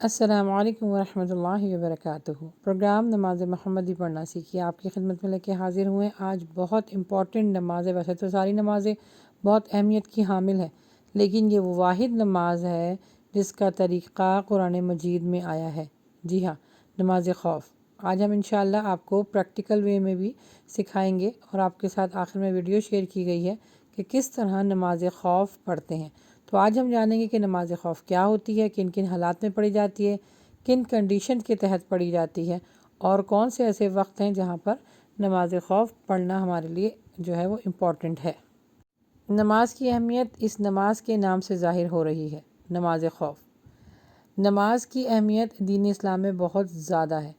السلام علیکم ورحمۃ اللہ وبرکاتہ۔ پروگرام نماز محمدی پڑھنا سیکھیے آپ کی خدمت میں لے کے حاضر ہوئے۔ آج بہت امپورٹنٹ نماز ہے، ویسے تو ساری نمازیں بہت اہمیت کی حامل ہے، لیکن یہ وہ واحد نماز ہے جس کا طریقہ قرآن مجید میں آیا ہے۔ جی ہاں، نماز خوف۔ آج ہم انشاءاللہ آپ کو پریکٹیکل وے میں بھی سکھائیں گے، اور آپ کے ساتھ آخر میں ویڈیو شیئر کی گئی ہے کہ کس طرح نماز خوف پڑھتے ہیں۔ تو آج ہم جانیں گے کہ نماز خوف کیا ہوتی ہے، کن کن حالات میں پڑھی جاتی ہے، کن کنڈیشن کے تحت پڑھی جاتی ہے، اور کون سے ایسے وقت ہیں جہاں پر نماز خوف پڑھنا ہمارے لیے جو ہے وہ امپورٹنٹ ہے۔ نماز کی اہمیت اس نماز کے نام سے ظاہر ہو رہی ہے، نماز خوف۔ نماز کی اہمیت دین اسلام میں بہت زیادہ ہے۔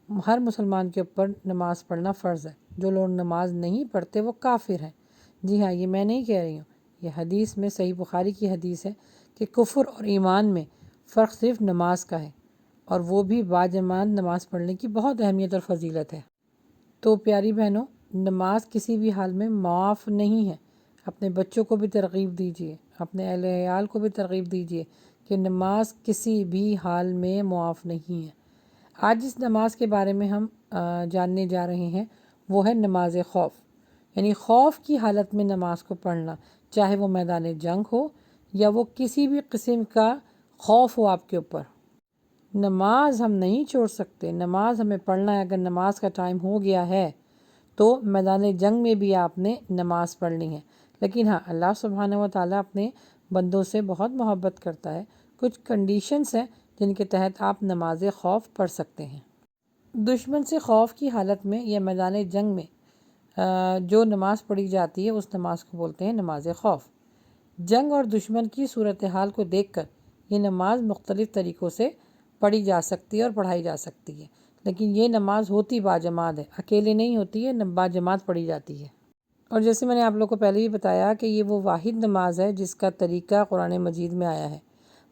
ہر مسلمان کے اوپر نماز پڑھنا فرض ہے۔ جو لوگ نماز نہیں پڑھتے وہ کافر ہیں۔ جی ہاں، یہ میں نہیں کہہ رہی ہوں، یہ حدیث میں صحیح بخاری کی حدیث ہے کہ کفر اور ایمان میں فرق صرف نماز کا ہے، اور وہ بھی باجماعت نماز پڑھنے کی بہت اہمیت اور فضیلت ہے۔ تو پیاری بہنوں، نماز کسی بھی حال میں معاف نہیں ہے۔ اپنے بچوں کو بھی ترغیب دیجیے، اپنے اہل عیال کو بھی ترغیب دیجیے کہ نماز کسی بھی حال میں معاف نہیں ہے۔ آج جس نماز کے بارے میں ہم جاننے جا رہے ہیں وہ ہے نماز خوف، یعنی خوف کی حالت میں نماز کو پڑھنا، چاہے وہ میدان جنگ ہو یا وہ کسی بھی قسم کا خوف ہو آپ کے اوپر۔ نماز ہم نہیں چھوڑ سکتے، نماز ہمیں پڑھنا ہے۔ اگر نماز کا ٹائم ہو گیا ہے تو میدان جنگ میں بھی آپ نے نماز پڑھنی ہے۔ لیکن ہاں، اللہ سبحانہ و تعالیٰ اپنے بندوں سے بہت محبت کرتا ہے۔ کچھ کنڈیشنز ہیں جن کے تحت آپ نماز خوف پڑھ سکتے ہیں۔ دشمن سے خوف کی حالت میں یا میدان جنگ میں جو نماز پڑھی جاتی ہے اس نماز کو بولتے ہیں نماز خوف۔ جنگ اور دشمن کی صورتحال کو دیکھ کر یہ نماز مختلف طریقوں سے پڑھی جا سکتی ہے اور پڑھائی جا سکتی ہے، لیکن یہ نماز ہوتی باجماعت ہے، اکیلے نہیں ہوتی ہے، باجماعت پڑھی جاتی ہے۔ اور جیسے میں نے آپ لوگوں کو پہلے بھی بتایا کہ یہ وہ واحد نماز ہے جس کا طریقہ قرآن مجید میں آیا ہے۔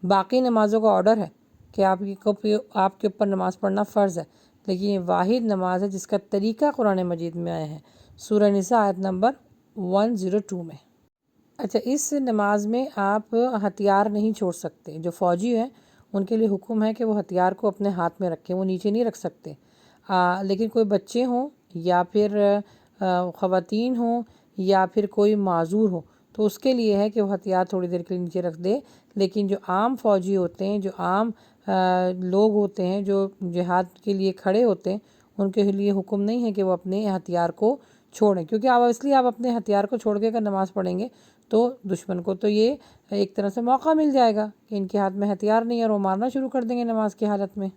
باقی نمازوں کا آرڈر ہے کہ آپ کے اوپر نماز پڑھنا فرض ہے، لیکن یہ واحد نماز ہے جس کا طریقہ قرآن مجید میں آیا ہے، سورہ نساء آیت نمبر 102 میں۔ اچھا، اس نماز میں آپ ہتھیار نہیں چھوڑ سکتے۔ جو فوجی ہیں ان کے لیے حکم ہے کہ وہ ہتھیار کو اپنے ہاتھ میں رکھیں، وہ نیچے نہیں رکھ سکتے۔ لیکن کوئی بچے ہوں یا پھر خواتین ہوں یا پھر کوئی معذور ہو تو اس کے لیے ہے کہ وہ ہتھیار تھوڑی دیر کے لیے نیچے رکھ دے، لیکن جو عام فوجی ہوتے ہیں، جو عام لوگ ہوتے ہیں جو جہاد کے لیے کھڑے ہوتے ہیں، ان کے لیے حکم نہیں ہے کہ وہ اپنے ہتھیار کو چھوڑیں، کیونکہ اس لیے آپ اپنے ہتھیار کو چھوڑ کے اگر نماز پڑھیں گے تو دشمن کو تو یہ ایک طرح سے موقع مل جائے گا کہ ان کے ہاتھ میں ہتھیار نہیں ہے اور وہ مارنا شروع کر دیں گے نماز کی حالت میں۔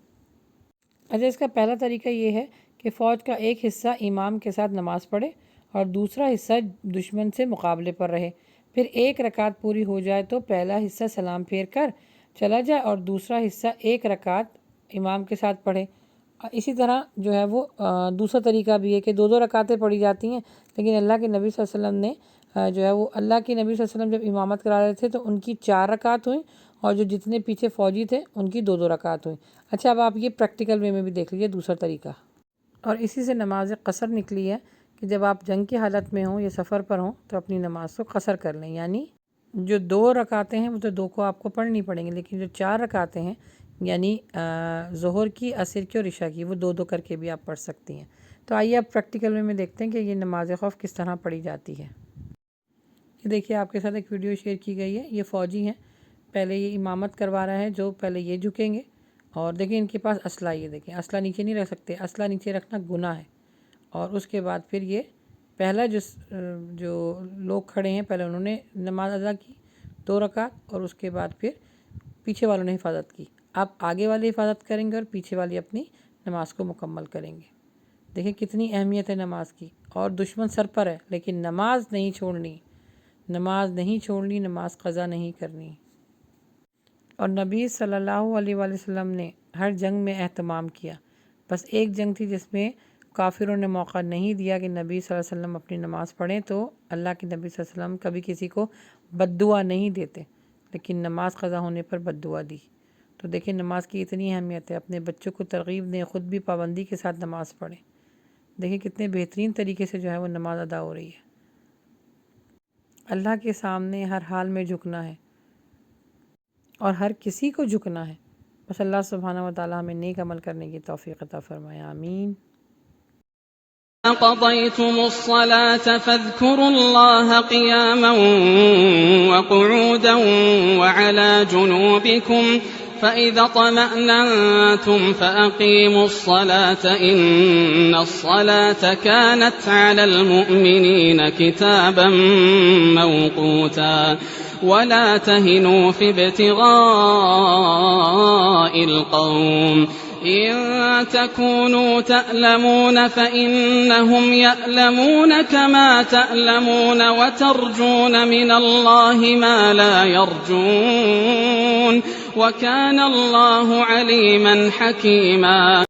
اچھا، اس کا پہلا طریقہ یہ ہے کہ فوج کا ایک حصہ امام کے ساتھ نماز پڑھے اور دوسرا حصہ دشمن سے مقابلے پر رہے۔ پھر ایک رکعت پوری ہو جائے تو پہلا حصہ سلام پھیر کر چلا جائے اور دوسرا حصہ ایک رکعت امام کے ساتھ پڑھے۔ اسی طرح جو ہے وہ دوسرا طریقہ بھی ہے کہ دو رکعتیں پڑھی جاتی ہیں، لیکن اللہ کے نبی صلی اللہ علیہ وسلم نے جو ہے وہ اللہ کے نبی صلی اللہ علیہ وسلم جب امامت کرا رہے تھے تو ان کی 4 رکعت ہوئیں، اور جو جتنے پیچھے فوجی تھے ان کی 2 رکعت ہوئیں۔ اچھا، اب آپ یہ پریکٹیکل وے میں بھی دیکھ لیجیے دوسرا طریقہ، اور اسی سے نماز قصر نکلی ہے کہ جب آپ جنگ کی حالت میں ہوں یا سفر پر ہوں تو اپنی نماز کو قصر کر لیں، یعنی جو 2 رکعتیں ہیں وہ تو 2 کو آپ کو پڑھنی پڑیں گی، لیکن جو 4 رکعتیں ہیں یعنی ظہر کی، عصر کی اور عشاء کی، وہ 2 کر کے بھی آپ پڑھ سکتی ہیں۔ تو آئیے آپ پریکٹیکل وے میں دیکھتے ہیں کہ یہ نماز خوف کس طرح پڑھی جاتی ہے۔ یہ دیکھیے آپ کے ساتھ ایک ویڈیو شیئر کی گئی ہے، یہ فوجی ہیں، پہلے یہ امامت کروا رہا ہے، جو پہلے یہ جھکیں گے، اور دیکھیں ان کے پاس اسلحہ، یہ دیکھیں اسلحہ نیچے نہیں رکھ سکتے، اسلحہ نیچے رکھنا گناہ ہے۔ اور اس کے بعد پھر یہ پہلا جو لوگ کھڑے ہیں پہلے انہوں نے نماز ادا کی 2 رکعت، اور اس کے بعد پھر پیچھے والوں نے حفاظت کی۔ اب آگے والے حفاظت کریں گے اور پیچھے والی اپنی نماز کو مکمل کریں گے۔ دیکھیں کتنی اہمیت ہے نماز کی، اور دشمن سر پر ہے لیکن نماز نہیں چھوڑنی، نماز نہیں چھوڑنی، نماز قضا نہیں کرنی۔ اور نبی صلی اللہ علیہ وآلہ وسلم نے ہر جنگ میں اہتمام کیا، بس ایک جنگ تھی جس میں کافروں نے موقع نہیں دیا کہ نبی صلی اللہ علیہ وسلم اپنی نماز پڑھیں، تو اللہ کے نبی صلی اللہ علیہ وسلم کبھی کسی کو بد دعا نہیں دیتے، لیکن نماز قضا ہونے پر بد دعا دی۔ تو دیکھیں نماز کی اتنی اہمیت ہے، اپنے بچوں کو ترغیب دیں، خود بھی پابندی کے ساتھ نماز پڑھیں۔ دیکھیں کتنے بہترین طریقے سے جو ہے وہ نماز ادا ہو رہی ہے۔ اللہ کے سامنے ہر حال میں جھکنا ہے، اور ہر کسی کو جھکنا ہے، بس اللہ سبحانہ و تعالی ہمیں نیک عمل کرنے کی توفیق عطا فرمائے، آمین۔ قضيتم الصلاة فاذكروا الله قياما وقعودا وعلى جنوبكم فإذا اطمأننتم فأقيموا الصلاة إن الصلاة كانت على المؤمنين كتابا موقوتا ولا تهنوا في ابتغاء القوم إن تكونوا تألمون فإنهم يألمون كما تألمون وترجون من الله ما لا يرجون وكان الله عليما حكيما.